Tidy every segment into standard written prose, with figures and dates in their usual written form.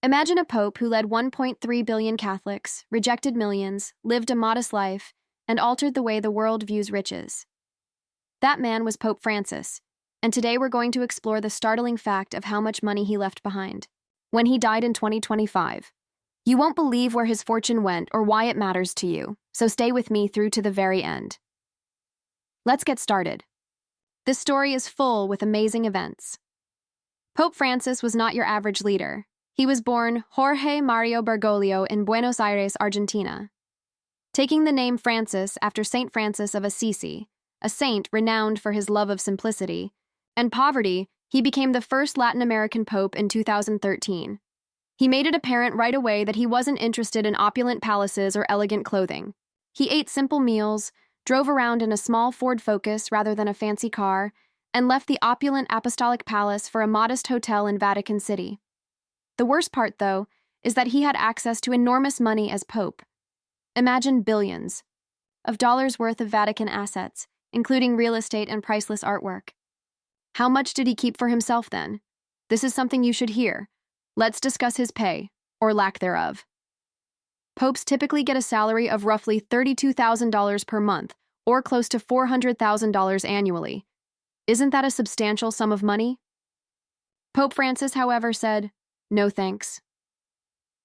Imagine a pope who led 1.3 billion Catholics, rejected millions, lived a modest life, and altered the way the world views riches. That man was Pope Francis, and today we're going to explore the startling fact of how much money he left behind. When he died in 2025, you won't believe where his fortune went or why it matters to you, so stay with me through to the very end. Let's get started. This story is full with amazing events. Pope Francis was not your average leader. He was born Jorge Mario Bergoglio in Buenos Aires, Argentina. Taking the name Francis after Saint Francis of Assisi, a saint renowned for his love of simplicity and poverty, he became the first Latin American pope in 2013. He made it apparent right away that he wasn't interested in opulent palaces or elegant clothing. He ate simple meals, drove around in a small Ford Focus rather than a fancy car, and left the opulent Apostolic Palace for a modest hotel in Vatican City. The worst part, though, is that he had access to enormous money as pope. Imagine billions of dollars worth of Vatican assets, including real estate and priceless artwork. How much did he keep for himself then? This is something you should hear. Let's discuss his pay, or lack thereof. Popes typically get a salary of roughly $32,000 per month, or close to $400,000 annually. Isn't that a substantial sum of money? Pope Francis, however, said, "No thanks."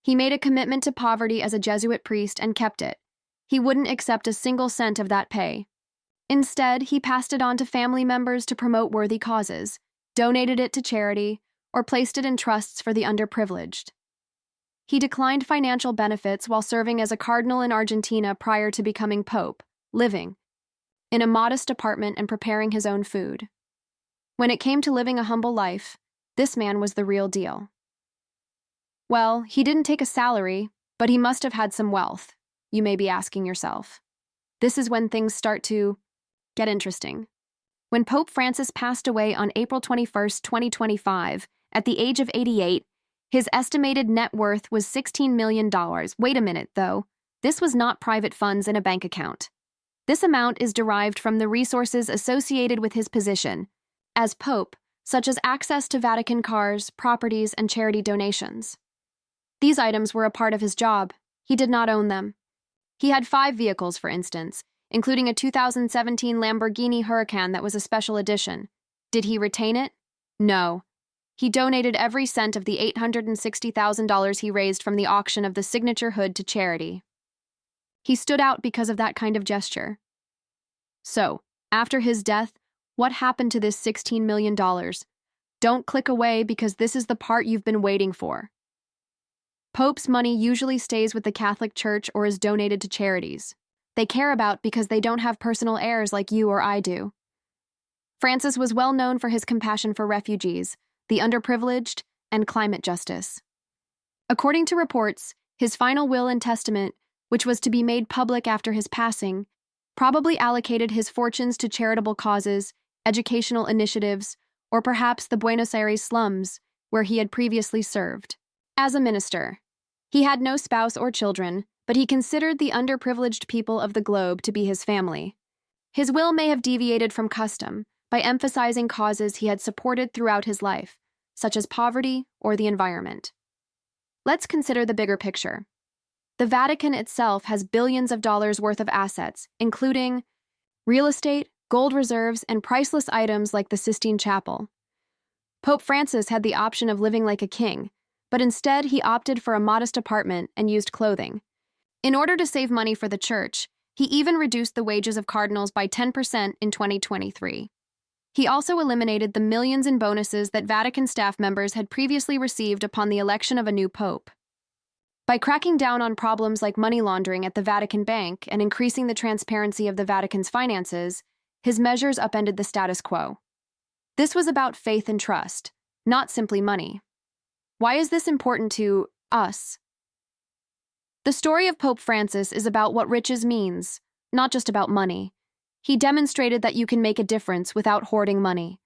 He made a commitment to poverty as a Jesuit priest and kept it. He wouldn't accept a single cent of that pay. Instead, he passed it on to family members to promote worthy causes, donated it to charity, or placed it in trusts for the underprivileged. He declined financial benefits while serving as a cardinal in Argentina prior to becoming pope, living in a modest apartment and preparing his own food. When it came to living a humble life, this man was the real deal. Well, he didn't take a salary, but he must have had some wealth, you may be asking yourself. This is when things start to get interesting. When Pope Francis passed away on April 21, 2025, at the age of 88, his estimated net worth was $16 million. Wait a minute, though. This was not private funds in a bank account. This amount is derived from the resources associated with his position as Pope, such as access to Vatican cars, properties, and charity donations. These items were a part of his job. He did not own them. He had 5 vehicles, for instance, including a 2017 Lamborghini Huracan that was a special edition. Did he retain it? No. He donated every cent of the $860,000 he raised from the auction of the signature hood to charity. He stood out because of that kind of gesture. So, after his death, what happened to this $16 million? Don't click away because this is the part you've been waiting for. Popes' money usually stays with the Catholic Church or is donated to charities they care about because they don't have personal heirs like you or I do. Francis was well known for his compassion for refugees, the underprivileged, and climate justice. According to reports, his final will and testament, which was to be made public after his passing, probably allocated his fortunes to charitable causes, educational initiatives, or perhaps the Buenos Aires slums, where he had previously served. As a minister, he had no spouse or children, but he considered the underprivileged people of the globe to be his family. His will may have deviated from custom by emphasizing causes he had supported throughout his life, such as poverty or the environment. Let's consider the bigger picture. The Vatican itself has billions of dollars worth of assets, including real estate, gold reserves, and priceless items like the Sistine Chapel. Pope Francis had the option of living like a king, but instead he opted for a modest apartment and used clothing. In order to save money for the church, he even reduced the wages of cardinals by 10% in 2023. He also eliminated the millions in bonuses that Vatican staff members had previously received upon the election of a new pope. By cracking down on problems like money laundering at the Vatican Bank and increasing the transparency of the Vatican's finances, his measures upended the status quo. This was about faith and trust, not simply money. Why is this important to us? The story of Pope Francis is about what riches means, not just about money. He demonstrated that you can make a difference without hoarding money.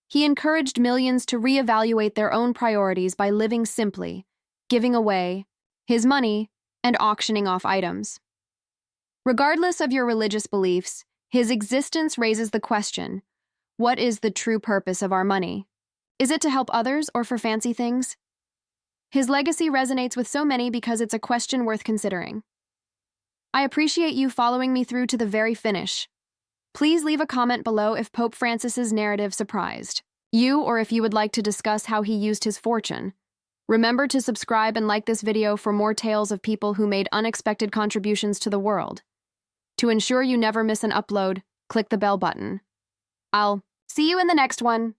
He encouraged millions to reevaluate their own priorities by living simply, giving away his money, and auctioning off items. Regardless of your religious beliefs, his existence raises the question, what is the true purpose of our money? Is it to help others or for fancy things? His legacy resonates with so many because it's a question worth considering. I appreciate you following me through to the very finish. Please leave a comment below if Pope Francis's narrative surprised you, or if you would like to discuss how he used his fortune. Remember to subscribe and like this video for more tales of people who made unexpected contributions to the world. To ensure you never miss an upload, click the bell button. I'll see you in the next one.